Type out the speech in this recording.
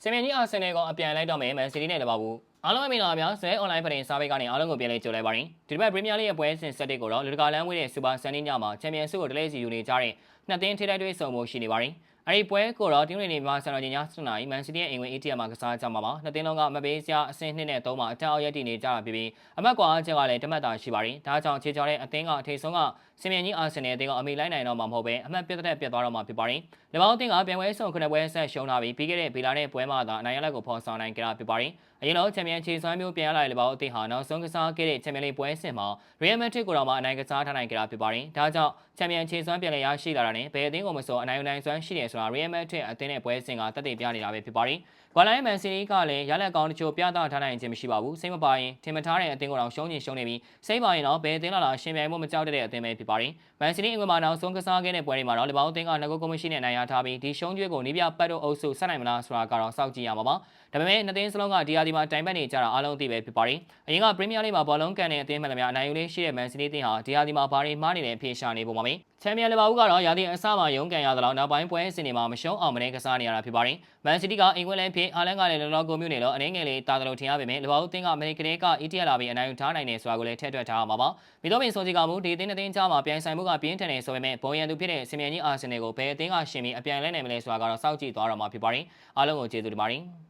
ချန်ပီယံကြီးအာဆင်နယ်ကအပြန်လိုက်တော့မယ်မန်စီးတီးနဲ့တပါဘူးအားလုံးအမင်္ဂလာပါဆွဲ online ပရင်စာပေကနေအားလုံးကိုပြန်လဲကြိုလိုက်ပါရင်ဒီတစ်ပတ်ပရီးမီးယားလိရဲ့ပွဲစဉ်ဆက်တစ်ကိုတော့လူတကာလမ်းဝေးတဲ့စူပါဆန်နီညမှာချန်ပီယံဆုကိုတလဲစီယူနေကြတဲ့နှစ်သင်းထိတိုက်တွေဆုံမှုရှိနေပါတယ်အဲ့ဒီပွဲကိုတော့တင်းဝင်နေမှာဆန်တော်ကြီးည7 နာရီမန်စီးတီးရဲ့အိမ်ဝင် ATM မှာကစားကြမှာပါနှစ်သင်းလုံးကမပေးစရာအဆင့်2နဲ့3မှာအတောက်ရက်တည်နေကြတာဖြစ်ပြီးအမတ်ကွာချက်ကလည်းတမတ်တာရှိပါတယ်ဒါကြောင့်ခြေချော်တဲ့အသင်းကအထိဆုံးကစင်မြန်ကြီးအာဆင်နယ်အသင်းကအမိလိုက်နိုင်တော့မှာမဟုတ်ပဲအမှတ်ပြတ်တဲ့ပြတ်သွားတော့မှာဖြစ်ပါတယ်။ဒီဘောင်းအသင်းကပြန်ပွဲဆုံ9ပွဲဆက်ရှုံးလာပြီးပြီးခဲ့တဲ့ဗီလာနဲ့ပွဲမှာသာအနိုင်ရလက်ကိုဖော်ဆောင်နိုင်ကြတာဖြစ်ပါတယ်။အရင်တော့ချန်ပီယံခြေစွမ်းမျိုးပြန်ရလာတဲ့ဒီဘောင်းအသင်းဟာနောက်ဆုံးကစားခဲ့တဲ့ချန်ပီယံလိပွဲစဉ်မှာ Real Madrid ကိုတော့မှအနိုင်ကစားထားနိုင်ကြတာဖြစ်ပါတယ်။ဒါကြောင့်ချန်ပီယံခြေစွမ်းပြန်လည်ရရှိလာတာနဲ့ဘယ်အသင်းကိုမဆိုအနိုင်စွမ်းရှိတယ်ဆိုတာ Real Madrid အသင်းရဲ့ပွဲစဉ်ကတက်တည်ပြနေတာပဲဖြစ်ပါတယ်။ကွာလိုင်းမန်စီးတီးကလည်းရလက်ကောင်းတချို့ပြသထားနိုင်ခြင်းမရှိပါဘူး။စိတ်မပါရင်ထင်မထားတဲ့အသင်းကိုတော့ရှုံးနေပြီ။စိတ်ပါရင်တော့ဘယ်အသင်းလာရှင်ပြိုင်မှုမကြောက်တဲ့အသင်းပဲဖြစ်ပါတယ်။မန်စီးတီးအင်္ဂလန်မှာနောက်ဆုံးကစားခဲ့တဲ့ပွဲတွေမှာတော့လီဗာပူးအသင်းက2ဂိုးကိုမရှိနဲ့နိုင်ရထားပြီးဒီရှုံးကျွေးကိုနီးပြပတ်တို့အုပ်စုဆက်နိုင်မလားဆိုတာကတော့စောင့်ကြည့်ရမှာပါ။ဒါပေမဲ့နှစ်သင်းစလုံးကဒီယာဒီမှာတိုင်ပတ်နေကြတာအားလုံးအသိပဲဖြစ်ပါတယ်။အရင်ကပရီးမီးယားလိမှာဘောလုံးကန်တဲ့အသင်းမှန်သမျှအနိုင်ယူလေးရှိတဲ့မန်စီးတီးအသင်းဟာဒီယာဒီမှာဘာတွေမှားနေလဲအဖြေရှာနေပုံပါမယ်။ချန်ပီယံလီဗာပူးကတော့ရာသီအစမှာရုန်းကန်ရသလောက်နောက်ပိုင်းပွဲစဉ်တွေမှာမရှုံးအောင်မနေကစားနေရတာဖြစ်ပါတယ်။မန်စီးတီးကအင်္ဂလန်ဖြစ်အာလန်ကလည်းလောလောကိုမျိုးနေလို့အနေငယ်လေးတာသလိုထင်ရပေမဲ့လီဗာပူးအသင်းကအမေရိကန်က ETL လာပြီးအနိုင်ယူထားနိုင်တယ်ဆိုတာကိုလည်းထည့်တွက်ထားရမှာပါ။မိတော့ပင်ဆိုစီကမူဒီအသင်းနှစ်သင်းကြားမှာပြိုင်ဆိုင်မှုကပြင်းထန်နေဆိုပေမဲ့ဘုံရန်သူဖြစ်တဲ့စင်မြန်ကြီးအာဆင်နယ်ကိုဘယ်အသင်းကရှင်ပြီးအပြိုင်လဲနိုင်မလဲဆိုတာကတော့စောင့်ကြည့်သွားတော့မှာဖြစ်ပါတယ်။အားလုံးကိုကျေးဇူးတင်ပါတယ်။